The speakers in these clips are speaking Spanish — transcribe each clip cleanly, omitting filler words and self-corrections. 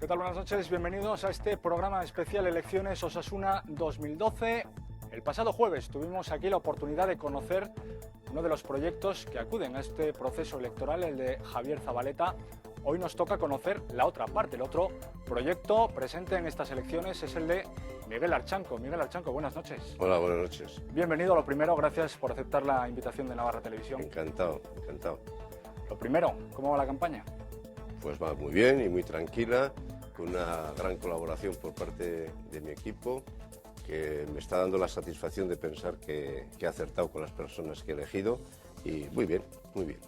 ¿Qué tal? Buenas noches, bienvenidos a este programa especial Elecciones Osasuna 2012. El pasado jueves tuvimos aquí la oportunidad de conocer uno de los proyectos que acuden a este proceso electoral, el de Javier Zabaleta. Hoy nos toca conocer la otra parte, el otro proyecto presente en estas elecciones es el de Miguel Archanco. Miguel Archanco, buenas noches. Hola, buenas noches. Bienvenido. Lo primero, gracias por aceptar la invitación de Navarra Televisión. Encantado, encantado. Lo primero, ¿cómo va la campaña? Pues va muy bien y muy tranquila, con una gran colaboración por parte de mi equipo, que me está dando la satisfacción de pensar que he acertado con las personas que he elegido y muy bien, muy bien.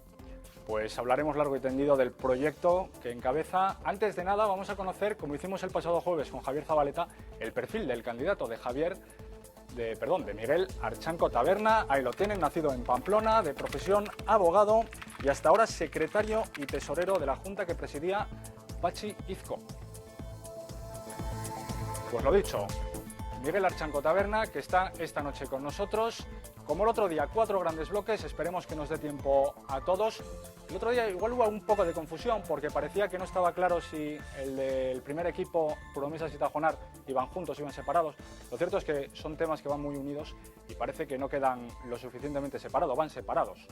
Pues hablaremos largo y tendido del proyecto que encabeza. Antes de nada vamos a conocer, como hicimos el pasado jueves con Javier Zabaleta, el perfil del candidato de Miguel Archanco Taberna. Ahí lo tienen, nacido en Pamplona, de profesión abogado y hasta ahora secretario y tesorero de la Junta que presidía Patxi Izco. Pues lo dicho, Miguel Archanco Taberna, que está esta noche con nosotros. Como el otro día, 4 grandes bloques, esperemos que nos dé tiempo a todos. El otro día igual hubo un poco de confusión porque parecía que no estaba claro si el del primer equipo, Promesas y Tajonar, iban juntos, iban separados. Lo cierto es que son temas que van muy unidos y parece que no quedan lo suficientemente separados, van separados.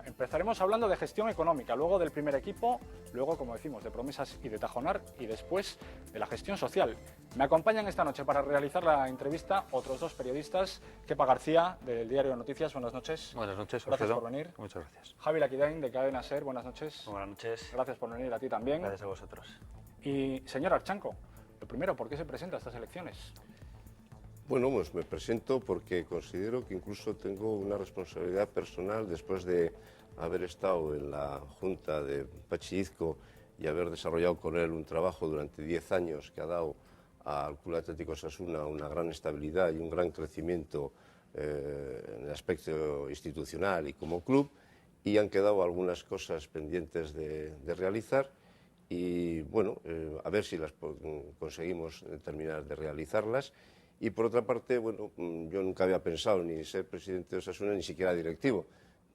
Empezaremos hablando de gestión económica, luego del primer equipo, luego, como decimos, de Promesas y de Tajonar y después de la gestión social. Me acompañan esta noche para realizar la entrevista otros dos periodistas. Kepa García, del Diario de Noticias, buenas noches. Buenas noches, gracias Alfredo. por venir. Muchas gracias. Javi Laquidain, de Cadena SER, buenas noches. Buenas noches. Gracias por venir, a ti también. Gracias a vosotros. Y, señor Archanco, lo primero, ¿por qué se presenta a estas elecciones? Bueno, pues me presento porque considero que incluso tengo una responsabilidad personal después de haber estado en la Junta de Patxi Izco y haber desarrollado con él un trabajo durante 10 años que ha dado al Club Atlético Osasuna una gran estabilidad y un gran crecimiento en el aspecto institucional y como club, y han quedado algunas cosas pendientes de realizar y bueno, a ver si las conseguimos terminar de realizarlas. Y por otra parte, bueno, yo nunca había pensado ni ser presidente de Osasuna ni siquiera directivo,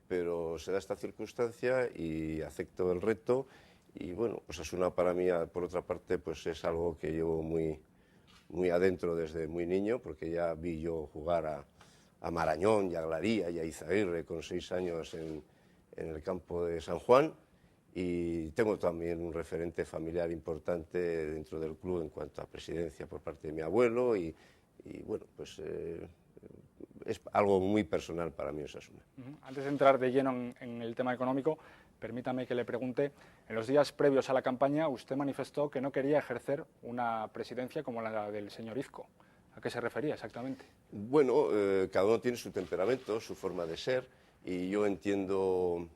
pero se da esta circunstancia y acepto el reto. Y bueno, Osasuna para mí, por otra parte, pues es algo que llevo muy adentro desde muy niño, porque ya vi yo jugar a Marañón y a Glaría y a Izaguirre con 6 años en el campo de San Juan, y tengo también un referente familiar importante dentro del club en cuanto a presidencia por parte de mi abuelo y bueno, pues es algo muy personal para mí Osasuna. Antes de entrar de lleno en el tema económico, permítame que le pregunte, en los días previos a la campaña usted manifestó que no quería ejercer una presidencia como la del señor Izco. ¿A qué se refería exactamente? Bueno, cada uno tiene su temperamento, su forma de ser, y yo entiendo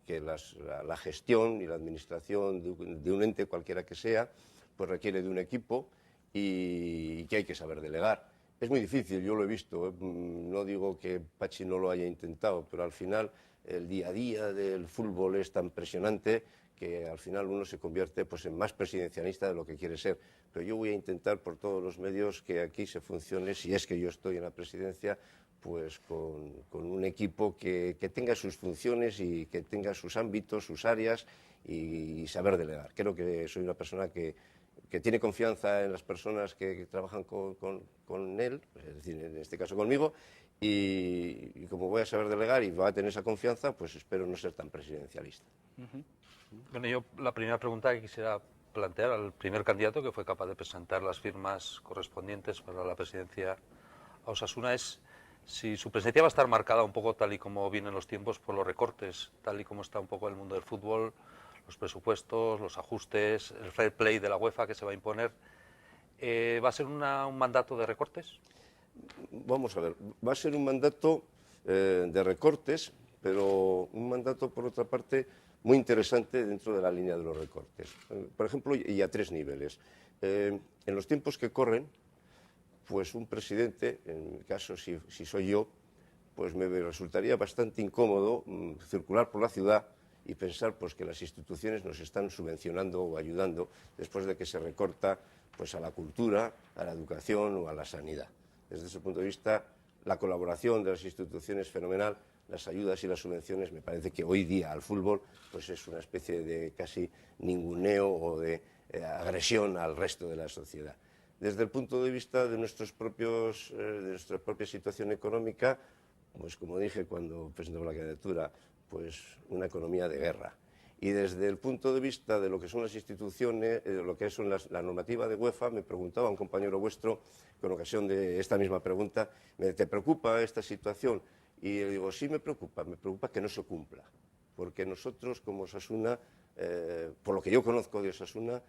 que la gestión y la administración de un ente cualquiera que sea, pues requiere de un equipo y que hay que saber delegar. Es muy difícil, yo lo he visto, no digo que Patxi no lo haya intentado, pero al final el día a día del fútbol es tan presionante que al final uno se convierte pues, en más presidencialista de lo que quiere ser. Pero yo voy a intentar por todos los medios que aquí se funcione, si es que yo estoy en la presidencia, pues con un equipo que tenga sus funciones y que tenga sus ámbitos, sus áreas y saber delegar. Creo que soy una persona que tiene confianza en las personas que trabajan con él, es decir, en este caso conmigo, y como voy a saber delegar y va a tener esa confianza, pues espero no ser tan presidencialista. Bueno, yo la primera pregunta que quisiera plantear al primer candidato que fue capaz de presentar las firmas correspondientes para la presidencia a Osasuna es si su presencia va a estar marcada un poco tal y como vienen los tiempos por los recortes, tal y como está un poco el mundo del fútbol, los presupuestos, los ajustes, el fair play de la UEFA que se va a imponer. ¿Va a ser un mandato de recortes? Vamos a ver, va a ser un mandato de recortes, pero un mandato, por otra parte, muy interesante dentro de la línea de los recortes. Por ejemplo, y a 3 niveles. En los tiempos que corren, pues un presidente, en mi caso, si soy yo, pues me resultaría bastante incómodo circular por la ciudad y pensar pues, que las instituciones nos están subvencionando o ayudando después de que se recorta pues, a la cultura, a la educación o a la sanidad. Desde ese punto de vista, la colaboración de las instituciones es fenomenal, las ayudas y las subvenciones, me parece que hoy día al fútbol pues es una especie de casi ninguneo o de agresión al resto de la sociedad. Desde el punto de vista de nuestra propia situación económica, pues como dije cuando presentamos la candidatura, pues una economía de guerra. Y desde el punto de vista de lo que son las instituciones, lo que es la normativa de UEFA, me preguntaba un compañero vuestro, con ocasión de esta misma pregunta, ¿te preocupa esta situación? Y yo digo, sí me preocupa que no se cumpla, porque nosotros como Osasuna, por lo que yo conozco de Osasuna,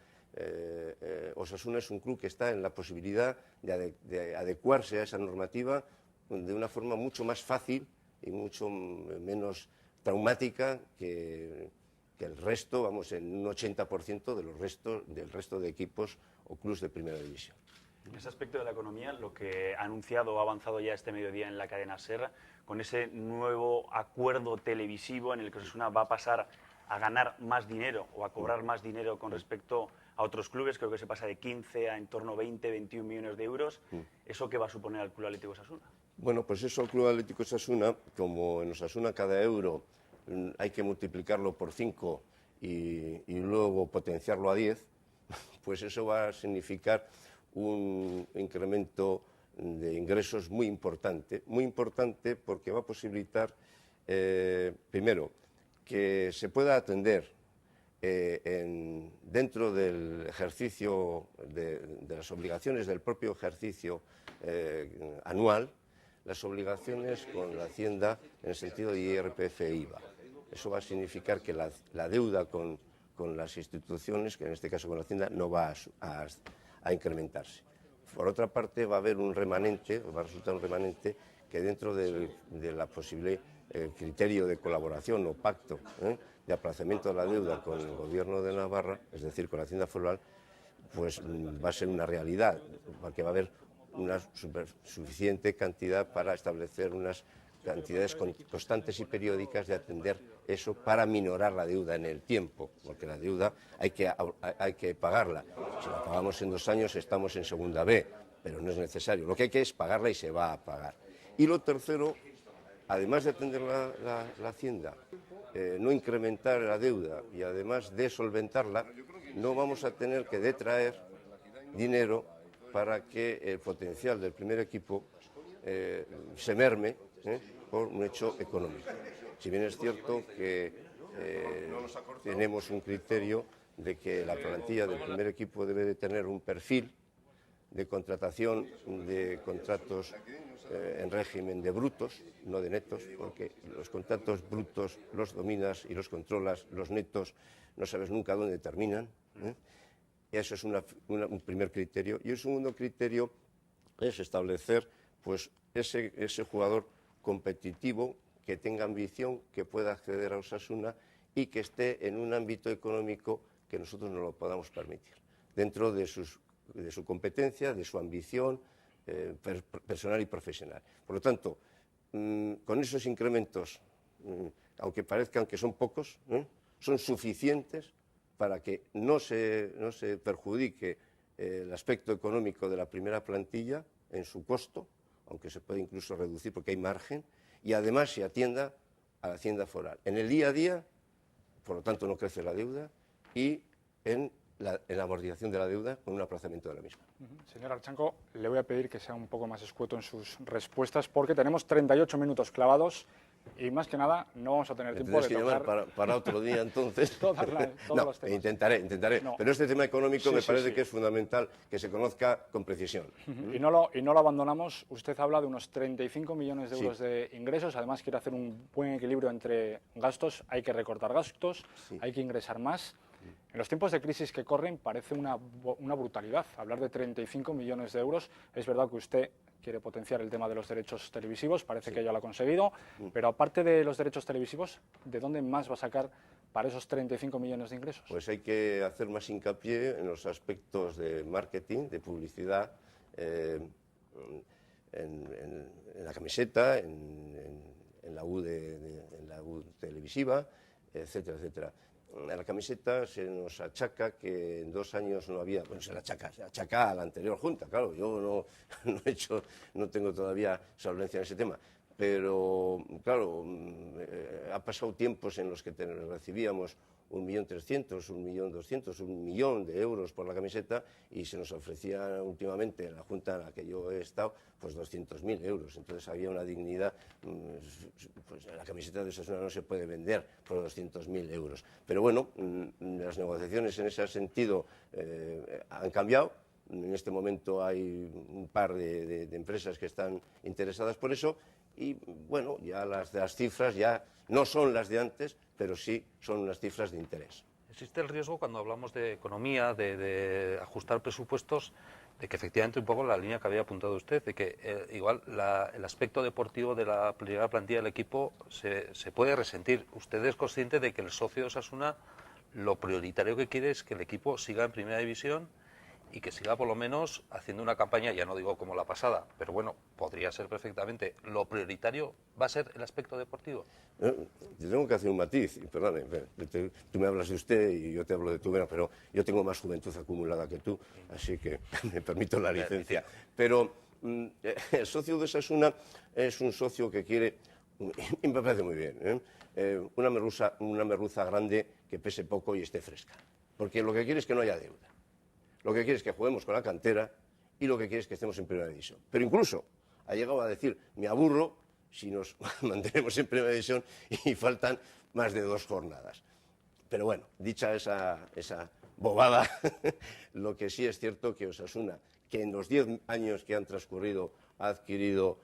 Osasuna es un club que está en la posibilidad de adecuarse a esa normativa de una forma mucho más fácil y mucho menos traumática que el resto, vamos, en un 80% del resto de equipos o clubes de primera división. En ese aspecto de la economía, lo que ha anunciado o ha avanzado ya este mediodía en la cadena SER, con ese nuevo acuerdo televisivo en el que Osasuna va a pasar a ganar más dinero o a cobrar más dinero con respecto a otros clubes, creo que se pasa de 15 a en torno a 20, 21 millones de euros. ¿Eso qué va a suponer al Club Atlético Osasuna? Bueno, pues eso al Club Atlético Osasuna, como en Osasuna cada euro hay que multiplicarlo por 5 y luego potenciarlo a 10, pues eso va a significar un incremento de ingresos muy importante porque va a posibilitar, primero, que se pueda atender dentro del ejercicio de las obligaciones del propio ejercicio anual, las obligaciones con la Hacienda en el sentido de IRPF e IVA. Eso va a significar que la deuda con las instituciones, que en este caso con la Hacienda, no va a incrementarse. Por otra parte, va a haber un remanente, va a resultar un remanente que dentro de la posible criterio de colaboración o pacto de aplazamiento de la deuda con el Gobierno de Navarra, es decir, con la Hacienda Foral, pues va a ser una realidad, porque va a haber una suficiente cantidad para establecer unas cantidades constantes y periódicas de atender eso para minorar la deuda en el tiempo, porque la deuda hay que pagarla. Si la pagamos en 2 años estamos en segunda B, pero no es necesario. Lo que hay que es pagarla y se va a pagar. Y lo tercero, además de atender la Hacienda, no incrementar la deuda y además de solventarla, no vamos a tener que detraer dinero para que el potencial del primer equipo se merme por un hecho económico. Si bien es cierto que tenemos un criterio de que la plantilla del primer equipo debe de tener un perfil de contratación de contratos en régimen de brutos, no de netos, porque los contratos brutos los dominas y los controlas, los netos no sabes nunca dónde terminan. Eso es un primer criterio. Y el segundo criterio es establecer pues, ese jugador competitivo que tenga ambición, que pueda acceder a Osasuna y que esté en un ámbito económico que nosotros no lo podamos permitir, dentro de su competencia, de su ambición personal y profesional. Por lo tanto, con esos incrementos, aunque parezcan que son pocos, son suficientes para que no se perjudique el aspecto económico de la primera plantilla en su costo, aunque se puede incluso reducir porque hay margen, y además se atienda a la Hacienda Foral. En el día a día, por lo tanto, no crece la deuda y en la amortización de la deuda con un aplazamiento de la misma. Señor Archanco, le voy a pedir que sea un poco más escueto en sus respuestas porque tenemos 38 minutos clavados y más que nada no vamos a tener tiempo de tocar... para otro día entonces. todos los temas. Intentaré. No. Pero este tema económico me parece sí. que es fundamental que se conozca con precisión. Y no lo abandonamos. Usted habla de unos 35 millones de euros de ingresos. Además quiere hacer un buen equilibrio entre gastos. Hay que recortar gastos, hay que ingresar más. En los tiempos de crisis que corren parece una brutalidad hablar de 35 millones de euros. Es verdad que usted quiere potenciar el tema de los derechos televisivos, parece que ya lo ha conseguido, pero aparte de los derechos televisivos, ¿de dónde más va a sacar para esos 35 millones de ingresos? Pues hay que hacer más hincapié en los aspectos de marketing, de publicidad, en la camiseta, en la U televisiva, etcétera, etcétera. A la camiseta se nos achaca que en 2 años no había, bueno, se achaca a la anterior Junta, claro, yo no tengo todavía solvencia en ese tema. pero claro, ha pasado tiempos en los que recibíamos 1.300.000, 1.200.000, 1.000.000 de euros por la camiseta y se nos ofrecía últimamente en la Junta en la que yo he estado, pues 200.000 euros. Entonces había una dignidad, pues la camiseta de Osasuna no se puede vender por 200.000 euros. Pero bueno, las negociaciones en ese sentido han cambiado. En este momento hay un par de empresas que están interesadas por eso y bueno, ya las cifras ya no son las de antes, pero sí son unas cifras de interés. ¿Existe el riesgo cuando hablamos de economía, de ajustar presupuestos, de que efectivamente un poco la línea que había apuntado usted, de que igual el aspecto deportivo de la primera plantilla del equipo se puede resentir? ¿Usted es consciente de que el socio de Osasuna lo prioritario que quiere es que el equipo siga en primera división y que siga por lo menos haciendo una campaña, ya no digo como la pasada, pero bueno, podría ser perfectamente, lo prioritario va a ser el aspecto deportivo? Yo tengo que hacer un matiz, y perdone, tú me hablas de usted y yo te hablo de tú, pero yo tengo más juventud acumulada que tú, así que me permito la licencia. Pero el socio de Osasuna es un socio que quiere, y me parece muy bien, una merluza grande que pese poco y esté fresca, porque lo que quiere es que no haya deuda. Lo que quiere es que juguemos con la cantera y lo que quiere es que estemos en primera división. Pero incluso ha llegado a decir, me aburro si nos mantenemos en primera división y faltan más de 2 jornadas. Pero bueno, dicha esa bobada, lo que sí es cierto que Osasuna, que en los 10 años que han transcurrido ha adquirido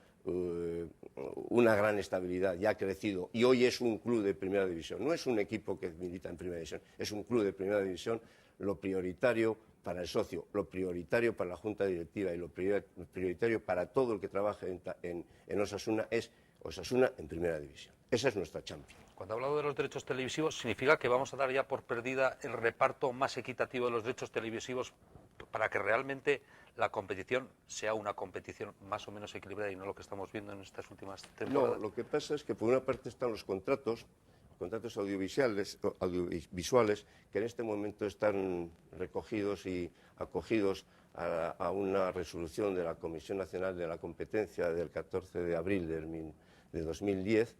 una gran estabilidad y ha crecido y hoy es un club de primera división. No es un equipo que milita en primera división, es un club de primera división. Lo prioritario para el socio, lo prioritario para la Junta Directiva y lo prioritario para todo el que trabaje en Osasuna es Osasuna en primera división. Esa es nuestra Champions. Cuando ha hablado de los derechos televisivos, ¿significa que vamos a dar ya por perdida el reparto más equitativo de los derechos televisivos para que realmente la competición sea una competición más o menos equilibrada y no lo que estamos viendo en estas últimas temporadas? No, lo que pasa es que por una parte están los contratos audiovisuales que en este momento están recogidos y acogidos a una resolución de la Comisión Nacional de la Competencia del 14 de abril de 2010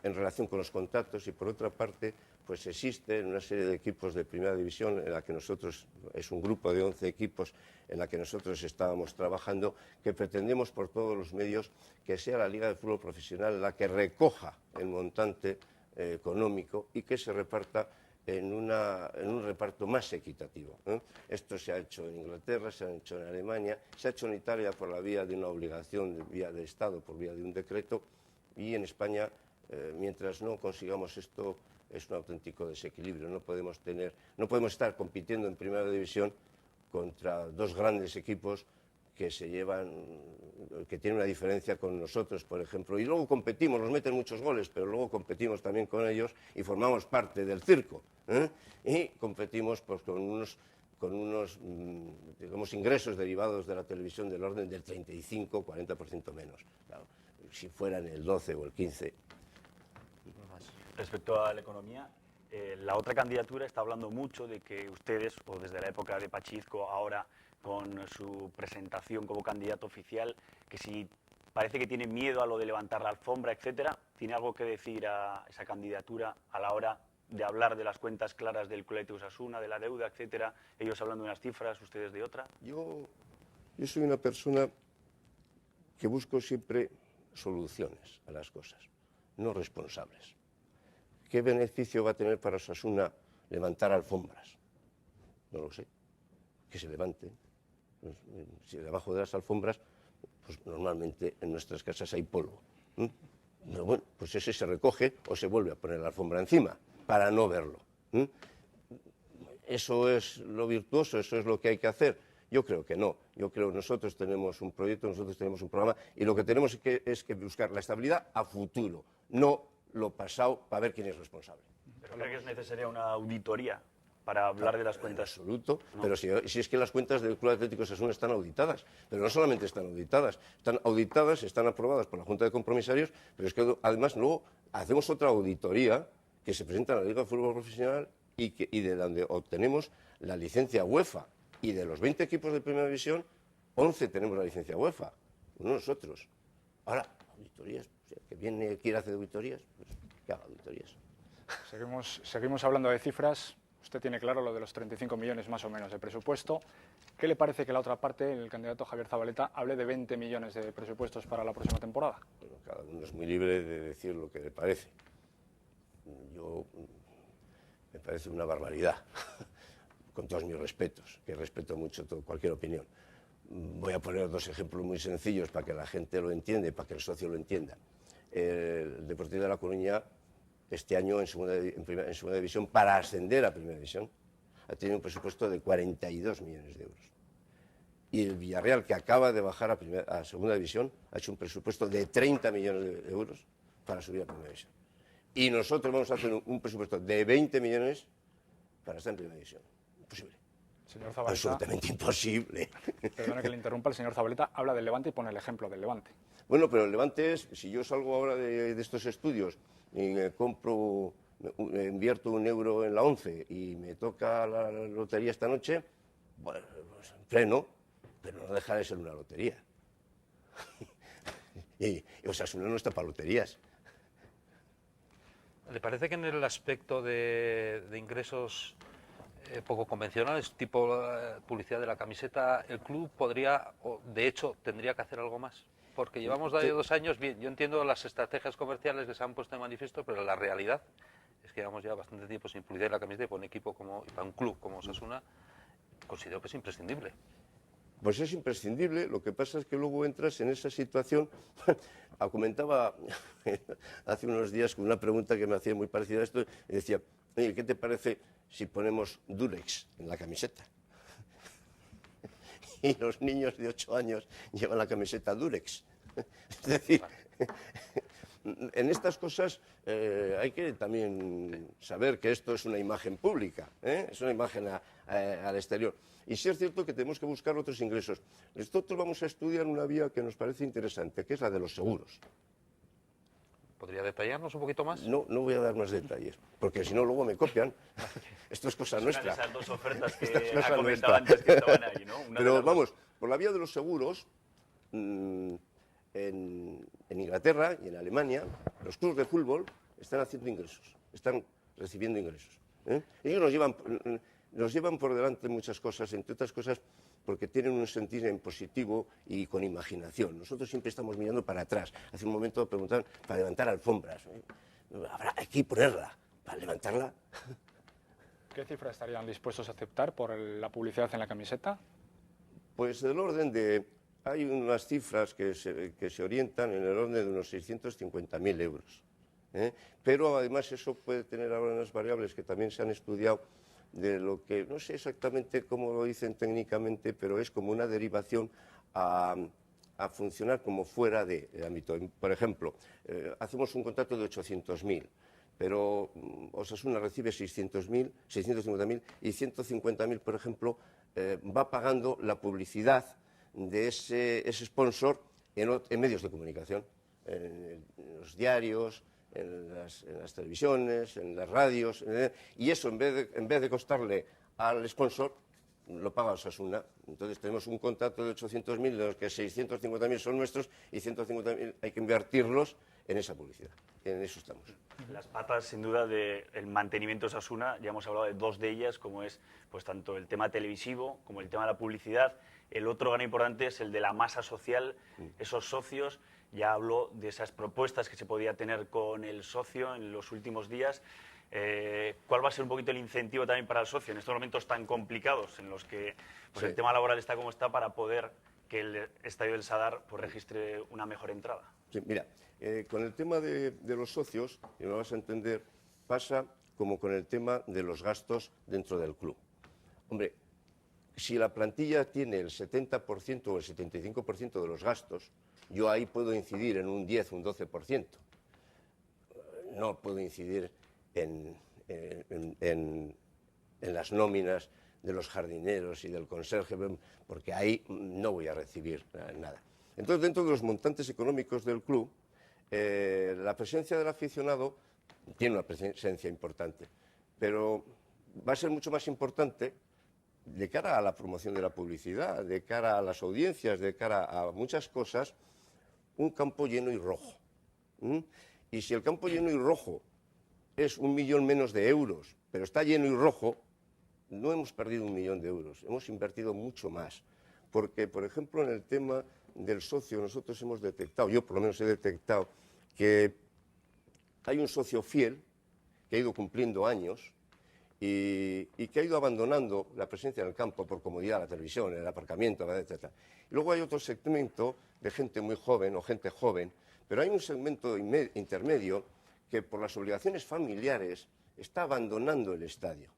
en relación con los contratos y por otra parte pues existe una serie de equipos de primera división en la que nosotros, es un grupo de 11 equipos en la que nosotros estábamos trabajando, que pretendemos por todos los medios que sea la Liga de Fútbol Profesional la que recoja el montante económico y que se reparta en un reparto más equitativo. Esto se ha hecho en Inglaterra, se ha hecho en Alemania, se ha hecho en Italia por la vía de una obligación, vía de Estado, por vía de un decreto, y en España, mientras no consigamos esto, es un auténtico desequilibrio. No podemos estar compitiendo en primera división contra 2 grandes equipos que que tienen una diferencia con nosotros, por ejemplo, y luego competimos, nos meten muchos goles, pero luego competimos también con ellos y formamos parte del circo, y competimos pues, con unos digamos, ingresos derivados de la televisión del orden del 35-40% menos. Claro, si fueran el 12 o el 15. Respecto a la economía, la otra candidatura está hablando mucho de que ustedes, o desde la época de Pachizco, ahora con su presentación como candidato oficial, que si parece que tiene miedo a lo de levantar la alfombra, etcétera, ¿tiene algo que decir a esa candidatura a la hora de hablar de las cuentas claras del Club Athletic Osasuna, de la deuda, etcétera? Ellos hablando de unas cifras, ustedes de otra. Yo soy una persona que busco siempre soluciones a las cosas, no responsables. ¿Qué beneficio va a tener para Osasuna levantar alfombras? No lo sé. Que se levanten. Si debajo de las alfombras, pues normalmente en nuestras casas hay polvo. Pero bueno, pues ese se recoge o se vuelve a poner la alfombra encima para no verlo. ¿Eso es lo virtuoso? ¿Eso es lo que hay que hacer? Yo creo que no. Yo creo que nosotros tenemos un proyecto, nosotros tenemos un programa y lo que tenemos es que buscar la estabilidad a futuro, no lo pasado para ver quién es responsable. ¿Pero cree que es necesaria una auditoría para hablar de las cuentas? En absoluto, no. Pero si es que las cuentas del Club Atlético Osasuna están auditadas, pero no solamente están auditadas, están aprobadas por la Junta de Compromisarios, pero es que además luego hacemos otra auditoría que se presenta en la Liga de Fútbol Profesional y de donde obtenemos la licencia UEFA. Y de los 20 equipos de Primera División, 11 tenemos la licencia UEFA, uno nosotros. Ahora, auditorías. O sea, que viene, quiere hacer auditorías, pues que haga auditorías. Seguimos hablando de cifras. Usted tiene claro lo de los 35 millones más o menos de presupuesto. ¿Qué le parece que la otra parte, el candidato Javier Zabaleta, hable de 20 millones de presupuestos para la próxima temporada? Bueno, cada uno es muy libre de decir lo que le parece. Me parece una barbaridad, con todos mis respetos, que respeto mucho cualquier opinión. Voy a poner dos ejemplos muy sencillos para que la gente lo entienda y para que el socio lo entienda. El Deportivo de La Coruña, este año en segunda división, para ascender a primera división, ha tenido un presupuesto de 42 millones de euros. Y el Villarreal, que acaba de bajar a segunda división, ha hecho un presupuesto de 30 millones de euros para subir a primera división. Y nosotros vamos a hacer un presupuesto de 20 millones para estar en primera división. Imposible. Señor Zabaleta, absolutamente imposible. Perdone que le interrumpa, el señor Zabaleta habla del Levante y pone el ejemplo del Levante. Bueno, pero el Levante es, si yo salgo ahora de estos estudios y invierto €1 en la 11 y me toca la lotería esta noche, bueno, pues freno, pero no deja de ser una lotería. y Osasuna no está para loterías. ¿Le parece que en el aspecto de ingresos poco convencionales, tipo publicidad de la camiseta, el club podría, o de hecho tendría que hacer algo más? Porque llevamos 2 años, bien, yo entiendo las estrategias comerciales que se han puesto de manifiesto, pero la realidad es que llevamos ya bastante tiempo sin publicidad de la camiseta y para un equipo y para un club como Osasuna, considero que es imprescindible. Pues es imprescindible, lo que pasa es que luego entras en esa situación. Comentaba hace unos días con una pregunta que me hacía muy parecida a esto, y decía, oye, ¿qué te parece si ponemos Durex en la camiseta? Y los niños de 8 años llevan la camiseta Durex. Es decir, en estas cosas hay que también saber que esto es una imagen pública, es una imagen al exterior. Y sí es cierto que tenemos que buscar otros ingresos. Nosotros vamos a estudiar una vía que nos parece interesante, que es la de los seguros. ¿Podría detallarnos un poquito más? No voy a dar más detalles, porque si no luego me copian. Esto es cosa nuestra. Esas dos ofertas que ha comentado antes que estaban ahí, ¿no? Pero vamos, por la vía de los seguros, en Inglaterra y en Alemania, los clubes de fútbol están haciendo ingresos, están recibiendo ingresos. Ellos nos llevan por delante muchas cosas, entre otras cosas porque tienen un sentido en positivo y con imaginación. Nosotros siempre estamos mirando para atrás. Hace un momento preguntaban para levantar alfombras. Hay que ponerla, para levantarla. ¿Qué cifra estarían dispuestos a aceptar por la publicidad en la camiseta? Pues del orden de... Hay unas cifras que se orientan en el orden de unos 650.000 euros. Pero además eso puede tener ahora unas variables que también se han estudiado, de lo que no sé exactamente cómo lo dicen técnicamente, pero es como una derivación a funcionar como fuera del ámbito. Por ejemplo, hacemos un contrato de 800.000, pero Osasuna recibe 600.000, 650.000 y 150.000, por ejemplo, va pagando la publicidad de ese sponsor en medios de comunicación, en los diarios, en las televisiones, en las radios, y eso en vez de costarle al sponsor, lo paga Osasuna. Entonces tenemos un contrato de 800.000, de los que 650.000 son nuestros y 150.000 hay que invertirlos en esa publicidad. En eso estamos. Las patas, sin duda, del mantenimiento de Osasuna, ya hemos hablado de dos de ellas, como es pues tanto el tema televisivo como el tema de la publicidad. El otro gran importante es el de la masa social, esos socios. Ya habló de esas propuestas que se podía tener con el socio en los últimos días. ¿Cuál va a ser un poquito el incentivo también para el socio en estos momentos tan complicados en los que pues, el tema laboral está como está, para poder que el Estadio del Sadar pues, registre una mejor entrada? Sí, mira, con el tema de los socios, y lo vas a entender, pasa como con el tema de los gastos dentro del club. Hombre, si la plantilla tiene el 70% o el 75% de los gastos, yo ahí puedo incidir en un 10 o un 12%. No puedo incidir en las nóminas de los jardineros y del conserje, porque ahí no voy a recibir nada. Entonces, dentro de los montantes económicos del club, la presencia del aficionado tiene una presencia importante, pero va a ser mucho más importante de cara a la promoción de la publicidad, de cara a las audiencias, de cara a muchas cosas, un campo lleno y rojo. Y si el campo lleno y rojo es 1 millón menos de euros, pero está lleno y rojo, no hemos perdido 1 millón de euros, hemos invertido mucho más. Porque, por ejemplo, en el tema del socio, nosotros hemos detectado, yo por lo menos he detectado, que hay un socio fiel que ha ido cumpliendo años y que ha ido abandonando la presencia en el campo por comodidad, la televisión, el aparcamiento, etc. Y luego hay otro segmento de gente muy joven o gente joven, pero hay un segmento intermedio que por las obligaciones familiares está abandonando el estadio.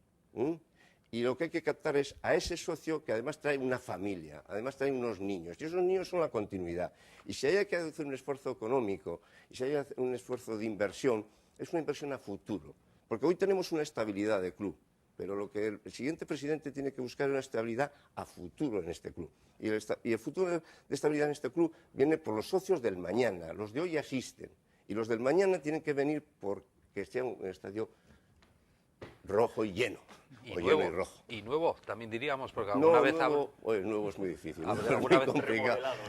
Y lo que hay que captar es a ese socio que además trae una familia, además trae unos niños, y esos niños son la continuidad. Y si hay que hacer un esfuerzo económico, y si hay que hacer un esfuerzo de inversión, es una inversión a futuro. Porque hoy tenemos una estabilidad de club, pero lo que el siguiente presidente tiene que buscar es una estabilidad a futuro en este club. Y el futuro de estabilidad en este club viene por los socios del mañana. Los de hoy asisten, y los del mañana tienen que venir porque sea un estadio rojo y lleno. Lleno y rojo. Y nuevo, también diríamos, porque alguna vez... nuevo es muy difícil.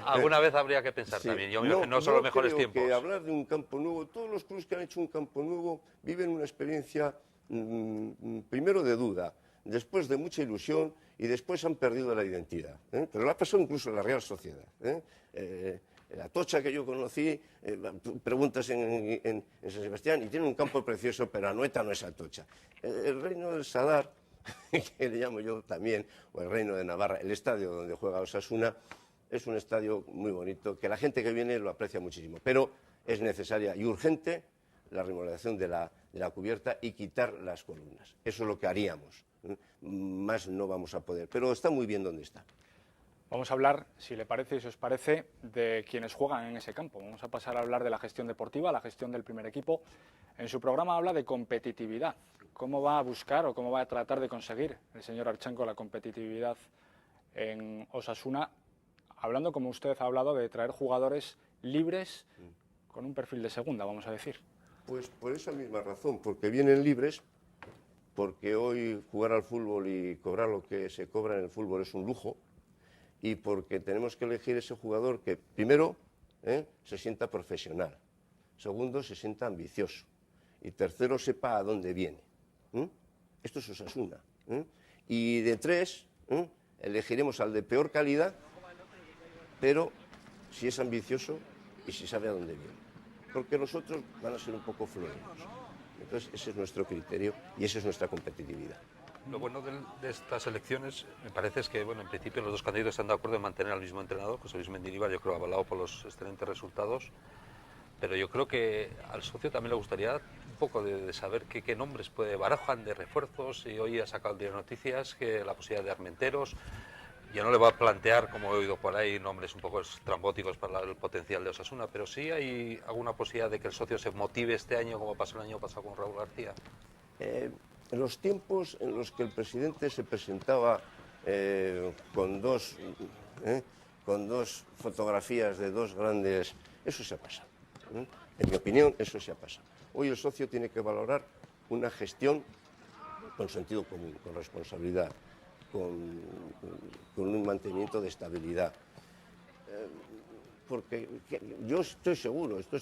Alguna vez habría que pensar también. Yo no son los mejores creo tiempos. Que hablar de un campo nuevo, todos los clubes que han hecho un campo nuevo viven una experiencia primero de duda, después de mucha ilusión y después han perdido la identidad. Pero lo ha pasado incluso en la Real Sociedad. La Atocha que yo conocí, tú preguntas en San Sebastián y tiene un campo precioso, pero Anoeta no es Atocha. El Reino del Sadar, que le llamo yo también, o el Reino de Navarra, el estadio donde juega Osasuna, es un estadio muy bonito, que la gente que viene lo aprecia muchísimo, pero es necesaria y urgente la remodelación de la cubierta y quitar las columnas. Eso es lo que haríamos. Más no vamos a poder, pero está muy bien donde está. Vamos a hablar, si le parece y si os parece, de quienes juegan en ese campo. Vamos a pasar a hablar de la gestión deportiva, la gestión del primer equipo. En su programa habla de competitividad. ¿Cómo va a buscar o cómo va a tratar de conseguir el señor Archanco la competitividad en Osasuna? Hablando, como usted ha hablado, de traer jugadores libres con un perfil de segunda, vamos a decir. Pues por esa misma razón, porque vienen libres, porque hoy jugar al fútbol y cobrar lo que se cobra en el fútbol es un lujo, y porque tenemos que elegir ese jugador que, primero, se sienta profesional, segundo, se sienta ambicioso, y tercero, sepa a dónde viene. Esto es Osasuna. Y de tres, elegiremos al de peor calidad, pero si es ambicioso y si sabe a dónde viene. Porque los otros van a ser un poco floreros. Entonces, ese es nuestro criterio y esa es nuestra competitividad. Lo bueno de estas elecciones, me parece, es que, bueno, en principio los dos candidatos están de acuerdo en mantener al mismo entrenador, José Luis Mendilibar, yo creo, avalado por los excelentes resultados, pero yo creo que al socio también le gustaría un poco de saber qué nombres barajan de refuerzos, y hoy ha sacado el diario Noticias que la posibilidad de Armenteros. Ya no le va a plantear, como he oído por ahí, nombres un poco estrambóticos para el potencial de Osasuna, pero sí hay alguna posibilidad de que el socio se motive este año, como pasó el año pasado con Raúl García. En los tiempos en los que el presidente se presentaba con dos fotografías de dos grandes, eso se ha pasado. En mi opinión, eso se ha pasado. Hoy el socio tiene que valorar una gestión con sentido común, con responsabilidad, con un mantenimiento de estabilidad. Porque yo estoy seguro, esto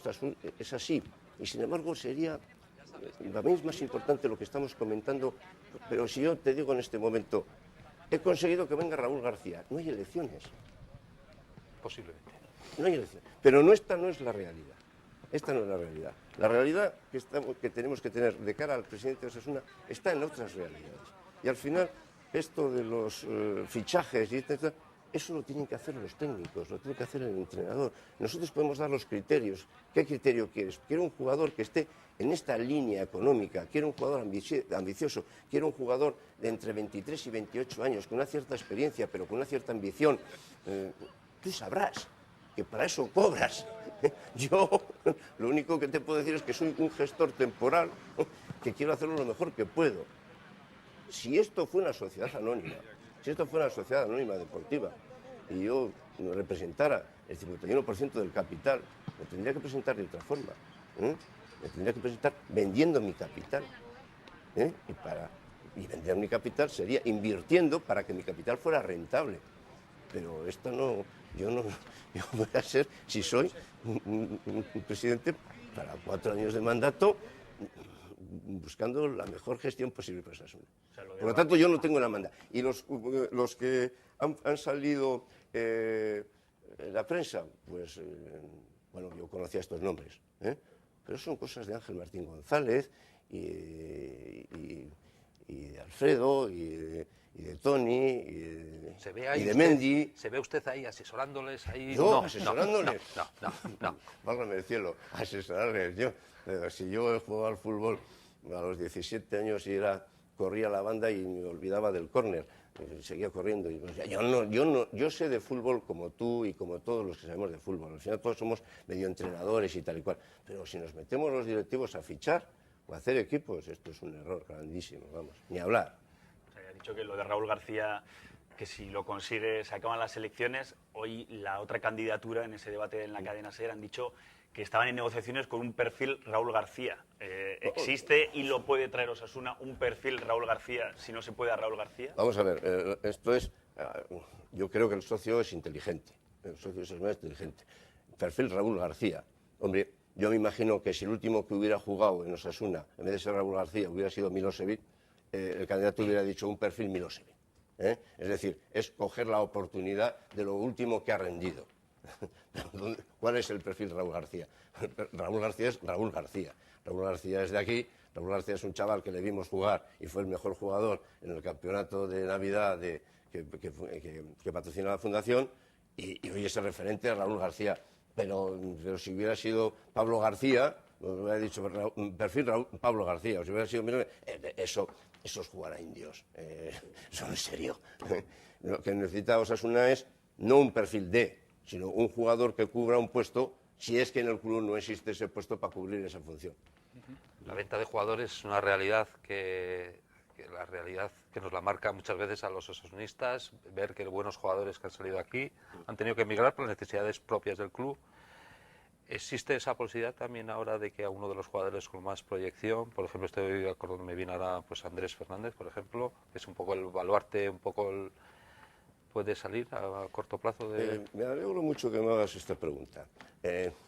es así, y sin embargo sería, para mí es más importante lo que estamos comentando, pero si yo te digo en este momento, he conseguido que venga Raúl García, no hay elecciones. Posiblemente. No hay elecciones, pero esta no es la realidad. Esta no es la realidad. La realidad que tenemos que tener de cara al presidente de Osasuna está en otras realidades. Y al final, esto de los fichajes y etc., eso lo tienen que hacer los técnicos, lo tiene que hacer el entrenador. Nosotros podemos dar los criterios. ¿Qué criterio quieres? Quiero un jugador que esté en esta línea económica, quiero un jugador ambicioso, quiero un jugador de entre 23 y 28 años, con una cierta experiencia, pero con una cierta ambición. Tú sabrás que para eso cobras. Yo lo único que te puedo decir es que soy un gestor temporal que quiero hacerlo lo mejor que puedo. Si esto fue una sociedad anónima, si esto fuera una sociedad anónima deportiva y yo representara el 51% del capital, me tendría que presentar de otra forma. Me tendría que presentar vendiendo mi capital. Y vender mi capital sería invirtiendo para que mi capital fuera rentable. Pero esto yo voy a ser, si soy un presidente para 4 años de mandato, buscando la mejor gestión posible para Osasuna. Por lo tanto, yo no tengo la manda. Y los que han salido en la prensa, pues, bueno, yo conocía estos nombres, pero son cosas de Ángel Martín González y de Alfredo y de Tony y de Mendy. ¿Se ve usted ahí asesorándoles? Ahí? ¿Yo? No, ¿Asesorándoles? No. Válgame el cielo, asesorarles. Si yo he jugado al fútbol a los 17 años y corría la banda y me olvidaba del córner, seguía corriendo. Yo sé de fútbol como tú y como todos los que sabemos de fútbol. Al final todos somos medio entrenadores y tal y cual. Pero si nos metemos los directivos a fichar o a hacer equipos, esto es un error grandísimo, vamos, ni hablar. Ha dicho que lo de Raúl García, que si lo consigue se acaban las elecciones. Hoy la otra candidatura en ese debate en la cadena SER han dicho que estaban en negociaciones con un perfil Raúl García. ¿Existe y lo puede traer Osasuna un perfil Raúl García si no se puede a Raúl García? Vamos a ver, esto es... yo creo que el socio es inteligente. El socio es más inteligente. Perfil Raúl García. Hombre, yo me imagino que si el último que hubiera jugado en Osasuna, en vez de ser Raúl García, hubiera sido Milosevic, el candidato hubiera dicho un perfil Milosevic. Es decir, es coger la oportunidad de lo último que ha rendido. ¿Cuál es el perfil Raúl García? Raúl García es Raúl García. Raúl García es de aquí. Raúl García es un chaval que le vimos jugar y fue el mejor jugador en el campeonato de Navidad que patrocina la Fundación, y hoy es el referente a Raúl García. Pero si hubiera sido Pablo García, os hubiera dicho perfil Pablo García. Si hubiera sido eso es jugar a indios. Eso en serio. Lo que necesita Osasuna es no un perfil D, sino un jugador que cubra un puesto, si es que en el club no existe ese puesto para cubrir esa función. La venta de jugadores es una realidad que nos la marca muchas veces a los osasunistas, ver que buenos jugadores que han salido aquí han tenido que emigrar por las necesidades propias del club. ¿Existe esa posibilidad también ahora de que a uno de los jugadores con más proyección, por ejemplo, me viene ahora pues Andrés Fernández, por ejemplo, que es un poco el baluarte, puede salir a corto plazo? Me alegro mucho que me hagas esta pregunta.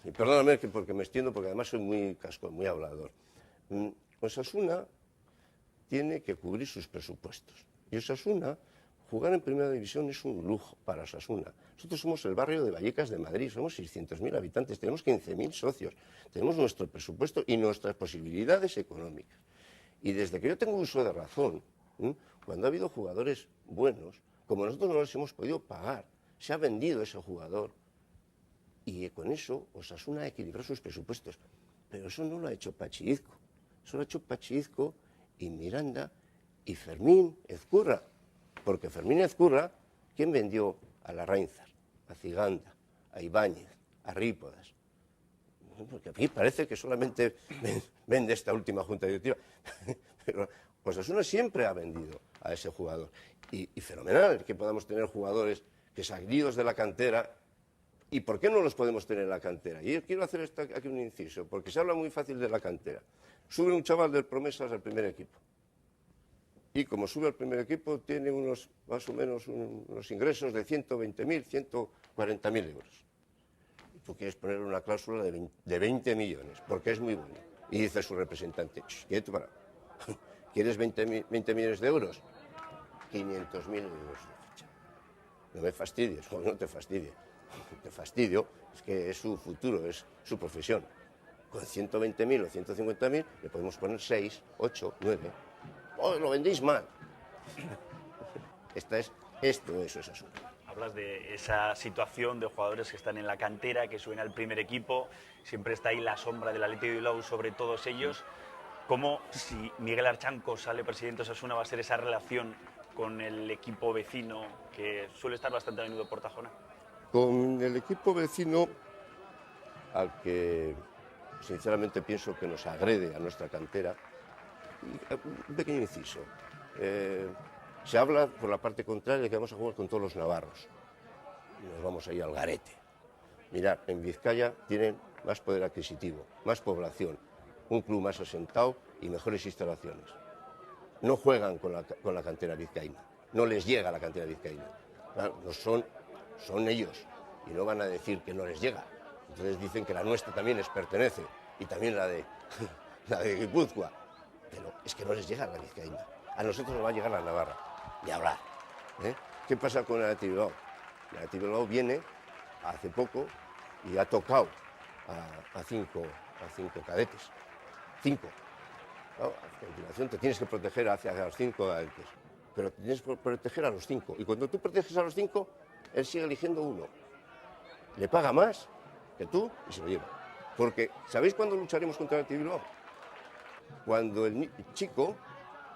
Y perdóname porque me extiendo, porque además soy muy casco, muy hablador. Osasuna tiene que cubrir sus presupuestos. Y Osasuna, jugar en Primera División es un lujo para Osasuna. Nosotros somos el barrio de Vallecas de Madrid, somos 600.000 habitantes, tenemos 15.000 socios, tenemos nuestro presupuesto y nuestras posibilidades económicas. Y desde que yo tengo uso de razón, cuando ha habido jugadores buenos, como nosotros no los hemos podido pagar, se ha vendido ese jugador y con eso Osasuna ha equilibrado sus presupuestos. Pero eso no lo ha hecho Pachizco, eso lo ha hecho Pachizco y Miranda y Fermín Ezcurra. Porque Fermín Ezcurra, ¿quién vendió a Larraínzar, a Ciganda, a Ibáñez, a Rípodas? Porque a mí parece que solamente vende esta última junta directiva. Pero Osasuna siempre ha vendido a ese jugador. Y fenomenal que podamos tener jugadores que salidos de la cantera. ¿Y por qué no los podemos tener en la cantera? Y yo quiero hacer aquí un inciso, porque se habla muy fácil de la cantera. Sube un chaval del Promesas al primer equipo. Y como sube al primer equipo, tiene más o menos unos ingresos de 120.000, 140.000 euros. Y tú quieres poner una cláusula de 20 millones, porque es muy bueno. Y dice su representante, quieto para. ¿Quieres 20 millones de euros? 500.000 euros de ficha. No me fastidies, no te fastidie. Te fastidio, es que es su futuro, es su profesión. Con 120.000 o 150.000 le podemos poner 6, 8, 9. ¡Oh, lo vendéis mal! Esto es Osasuna. Hablas de esa situación de jugadores que están en la cantera, que suben al primer equipo, siempre está ahí la sombra del Athletic de Bilbao sobre todos ellos. ¿Cómo, si Miguel Archanco sale presidente de Osasuna, va a ser esa relación con el equipo vecino, que suele estar bastante a menudo por Tajona? Con el equipo vecino, al que sinceramente pienso que nos agrede a nuestra cantera, un pequeño inciso. Se habla por la parte contraria de que vamos a jugar con todos los navarros. Nos vamos a ir al garete. Mirad, en Vizcaya tienen más poder adquisitivo, más población, un club más asentado y mejores instalaciones. No juegan con la cantera vizcaína, no les llega la cantera vizcaína. Claro, son ellos. y no van a decir que no les llega. Entonces dicen que la nuestra también les pertenece, y también la de Guipúzcoa. Pero es que no les llega la vizcaína. A nosotros nos va a llegar la Navarra, ni hablar. ¿Qué pasa con el Athletic Bilbao? El Athletic Bilbao viene hace poco y ha tocado a cinco cadetes. 5. Claro, a continuación te tienes que proteger hacia los 5 cadetes, pero te tienes que proteger a los 5. Y cuando tú proteges a los 5, él sigue eligiendo uno. Le paga más que tú y se lo lleva. Porque, ¿sabéis cuándo lucharemos contra el Athletic Bilbao? Cuando el chico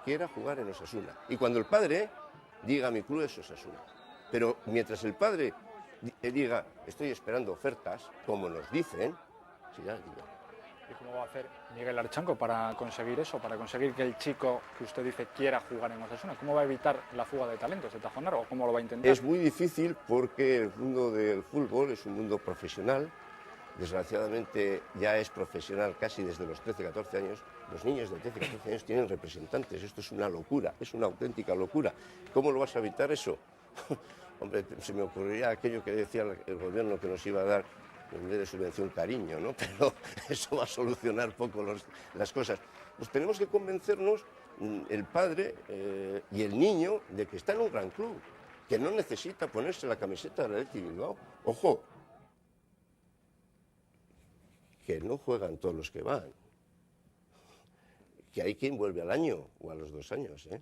quiera jugar en Osasuna. Y cuando el padre diga, mi club es Osasuna. Pero mientras el padre diga, estoy esperando ofertas, como nos dicen, sí, ya digo. ¿Y cómo va a hacer Miguel Archanco para conseguir eso, para conseguir que el chico que usted dice quiera jugar en Osasuna? ¿Cómo va a evitar la fuga de talentos de Tajonar o cómo lo va a intentar? Es muy difícil porque el mundo del fútbol es un mundo profesional. Desgraciadamente ya es profesional casi desde los 13, 14 años. Los niños de 13, 14 años tienen representantes. Esto es una locura, es una auténtica locura. ¿Cómo lo vas a evitar eso? Hombre, se me ocurriría aquello que decía el gobierno que nos iba a dar en vez de subvención cariño, ¿no? Pero eso va a solucionar poco las cosas. Pues tenemos que convencernos, el padre y el niño, de que está en un gran club, que no necesita ponerse la camiseta del Athletic Bilbao. Ojo, que no juegan todos los que van, que hay quien vuelve al año o a los 2 años, ¿eh?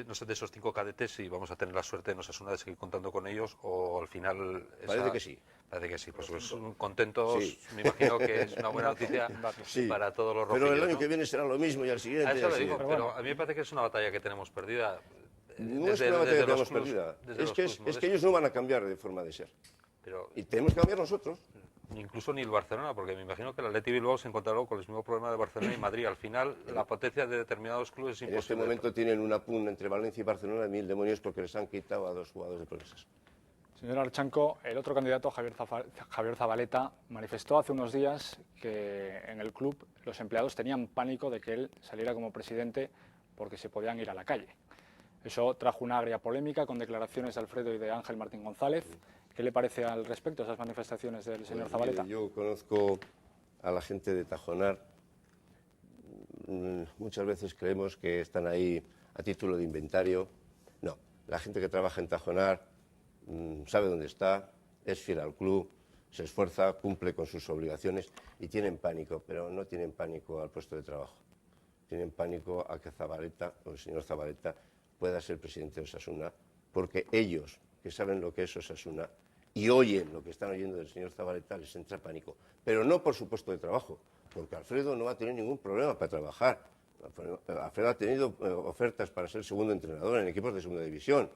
No sé, de esos 5 cadetes, si vamos a tener la suerte en Osasuna de seguir contando con ellos o al final... Parece que sí. Parece que sí, pues contentos, Sí. me imagino que es una buena noticia Sí. para todos los rojillos. Pero el año ¿no? que viene será lo mismo y al siguiente. A eso y al le digo, siguiente. pero a mí me parece que es una batalla que tenemos perdida. No es una batalla que tenemos clubs- perdida, desde es los que, clubs es que modestos. ellos no van a cambiar de forma de ser. Pero Y tenemos que cambiar nosotros. incluso ni el Barcelona, porque me imagino que el Athletic Bilbao se encontrará con el mismo problema de Barcelona y Madrid. Al final, la potencia de determinados clubes es En imposible. este momento tienen una pugna entre Valencia y Barcelona de 1000 demonios porque les han quitado a 2 jugadores de Progresas. Señor Archanco, el otro candidato, Javier Zabaleta, manifestó hace unos días que en el club los empleados tenían pánico de que él saliera como presidente porque se podían ir a la calle. Eso trajo una agria polémica con declaraciones de Alfredo y de Ángel Martín González. ¿Qué le parece al respecto esas manifestaciones del señor Zabaleta? Yo conozco a la gente de Tajonar. Muchas veces creemos que están ahí a título de inventario. No, la gente que trabaja en Tajonar sabe dónde está, es fiel al club, se esfuerza, cumple con sus obligaciones y tienen pánico, pero no tienen pánico al puesto de trabajo. Tienen pánico a que Zabaleta, o el señor Zabaleta, pueda ser presidente de Osasuna, porque ellos, que saben lo que es Osasuna, y oyen lo que están oyendo del señor Zabaleta, les entra pánico. Pero no por su puesto de trabajo, porque Alfredo no va a tener ningún problema para trabajar. Alfredo ha tenido ofertas para ser segundo entrenador en equipos de segunda división.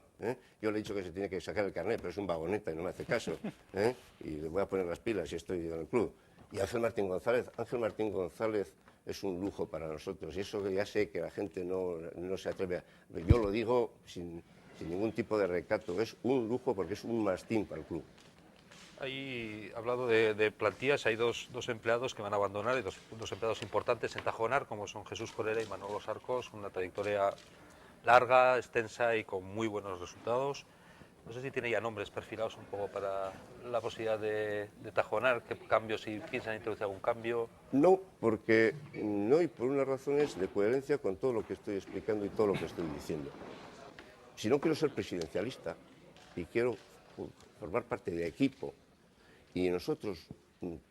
Yo le he dicho que se tiene que sacar el carnet, pero es un vagoneta y no me hace caso. Y le voy a poner las pilas si estoy en el club. Y Ángel Martín González es un lujo para nosotros. Y eso que ya sé que la gente no se atreve a... Yo lo digo sin ningún tipo de recato. Es un lujo porque es un mastín para el club. Ahí, hablado de plantillas, hay dos empleados que van a abandonar y dos empleados importantes en Tajonar, como son Jesús Corera y Manolo Sarcos, una trayectoria larga, extensa y con muy buenos resultados. No sé si tiene ya nombres perfilados un poco para la posibilidad de Tajonar, qué cambios, si piensan introducir algún cambio. No, porque no, y por unas razones de coherencia con todo lo que estoy explicando y todo lo que estoy diciendo. Si no quiero ser presidencialista y quiero formar parte de equipo, y nosotros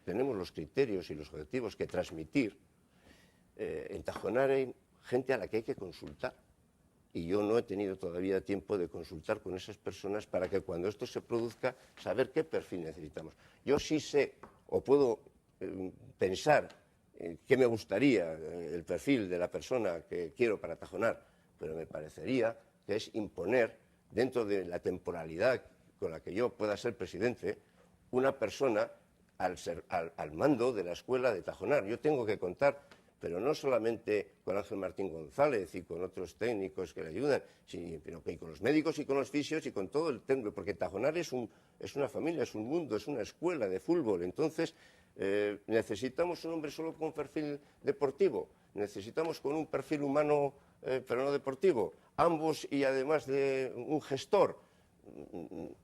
tenemos los criterios y los objetivos que transmitir, en Tajonar hay gente a la que hay que consultar. Y yo no he tenido todavía tiempo de consultar con esas personas para que cuando esto se produzca, saber qué perfil necesitamos. Yo sí sé, o puedo pensar qué me gustaría, el perfil de la persona que quiero para Tajonar, pero me parecería que es imponer, dentro de la temporalidad con la que yo pueda ser presidente, una persona al mando de la escuela de Tajonar. Yo tengo que contar, pero no solamente con Ángel Martín González y con otros técnicos que le ayudan, sino que con los médicos y con los fisios y con todo el técnico, porque Tajonar es una familia, es un mundo, es una escuela de fútbol. Entonces, necesitamos un hombre solo con perfil deportivo, necesitamos con un perfil humano, pero no deportivo, ambos y además de un gestor.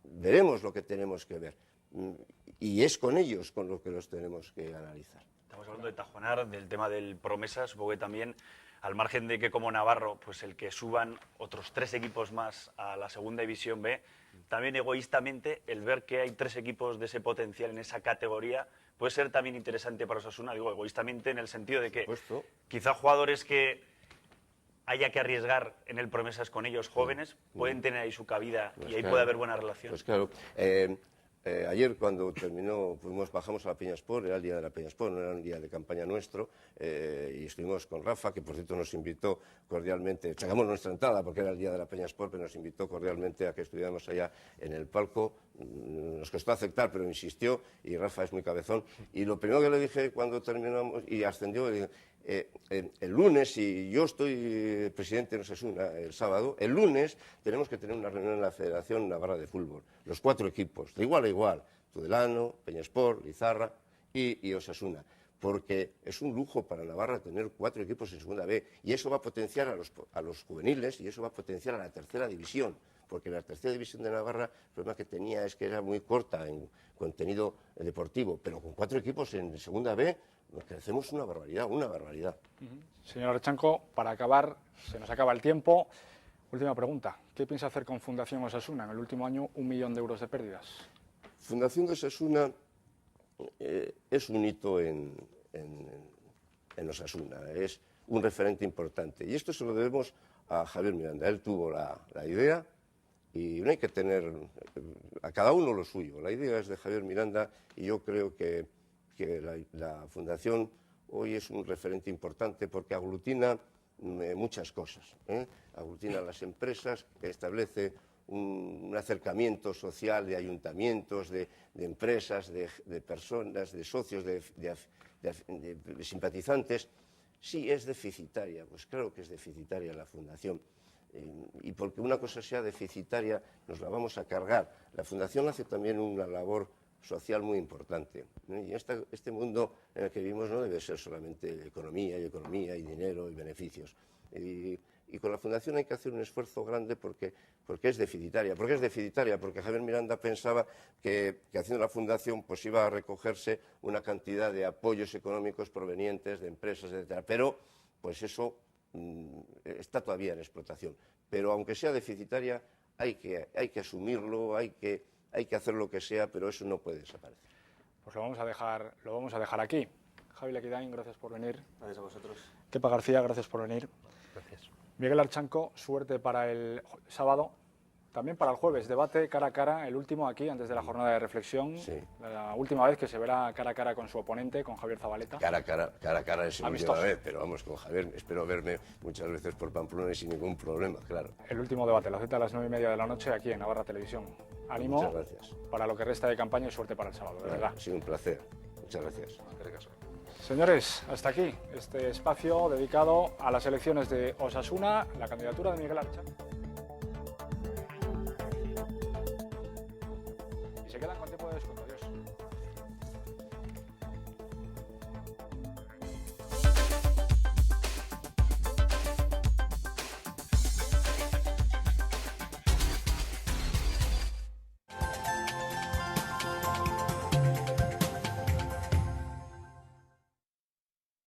veremos lo que tenemos que ver. Y es con ellos con lo que los tenemos que analizar. Estamos hablando de Tajonar, del tema del Promesas, supongo que también, al margen de que como Navarro, pues el que suban otros 3 equipos más a la segunda división B, también egoístamente el ver que hay 3 equipos de ese potencial en esa categoría puede ser también interesante para Osasuna, digo egoístamente en el sentido de que quizá jugadores que haya que arriesgar en el Promesas con ellos jóvenes pueden tener ahí su cabida Pues y ahí claro, puede haber buena relación. Pues claro. Ayer cuando terminó, bajamos a la Peñaspor, era el día de la Peñaspor, no era un día de campaña nuestro, y estuvimos con Rafa, que por cierto nos invitó cordialmente, sacamos nuestra entrada porque era el día de la Peñaspor, pero nos invitó cordialmente a que estuviéramos allá en el palco. Nos costó aceptar, pero insistió, y Rafa es muy cabezón. Y lo primero que le dije cuando terminamos, y ascendió, le dije, el lunes, y yo estoy presidente de Osasuna el sábado, el lunes tenemos que tener una reunión en la Federación Navarra de Fútbol, los 4 equipos, de igual a igual, Tudelano, Peñaspor, Lizarra y Osasuna, porque es un lujo para Navarra tener 4 equipos en segunda B, y eso va a potenciar a los juveniles, y eso va a potenciar a la tercera división, porque la tercera división de Navarra el problema que tenía es que era muy corta en contenido deportivo, pero con 4 equipos en segunda B nos crecemos una barbaridad, una barbaridad. Señor Archanco, para acabar, se nos acaba el tiempo. Última pregunta, ¿qué piensa hacer con Fundación Osasuna? En el último año, 1 millón de euros de pérdidas. Fundación de Osasuna es un hito en Osasuna, es un referente importante. Y esto se lo debemos a Javier Miranda. Él tuvo la idea y no hay que tener a cada uno lo suyo. La idea es de Javier Miranda y yo creo que la Fundación hoy es un referente importante porque aglutina muchas cosas. Aglutina las empresas, establece un acercamiento social de ayuntamientos, de empresas, de personas, de socios, de simpatizantes. Sí, es deficitaria, pues claro que es deficitaria la Fundación. Y porque una cosa sea deficitaria, nos la vamos a cargar. La Fundación hace también una labor social muy importante. Y este mundo en el que vivimos no debe ser solamente economía y dinero y beneficios. Y con la Fundación hay que hacer un esfuerzo grande porque es deficitaria. ¿Por qué es deficitaria? Porque Javier Miranda pensaba que haciendo la Fundación pues iba a recogerse una cantidad de apoyos económicos provenientes de empresas, etc. Pero pues eso está todavía en explotación. Pero aunque sea deficitaria, hay que asumirlo, hay que hacer lo que sea, pero eso no puede desaparecer. Pues lo vamos a dejar aquí. Javi Lequidain, gracias por venir. Gracias a vosotros. Kepa García, gracias por venir. Gracias. Miguel Archanco, suerte para el sábado, también para el jueves, debate cara a cara, el último aquí, antes de la jornada de reflexión, sí. La última vez que se verá cara a cara con su oponente, con Javier Zabaleta. Cara a cara es la Amistoso. última vez, pero vamos, con Javier espero verme muchas veces por Pamplona y sin ningún problema, claro. El último debate, la cita a las 9:30 de la noche aquí en Navarra Televisión. Ánimo Muchas gracias. para lo que resta de campaña y suerte para el sábado, de verdad. Ha sido un placer. Muchas gracias. Señores, hasta aquí este espacio dedicado a las elecciones de Osasuna, la candidatura de Miguel Archanco. Y se quedan con tiempo.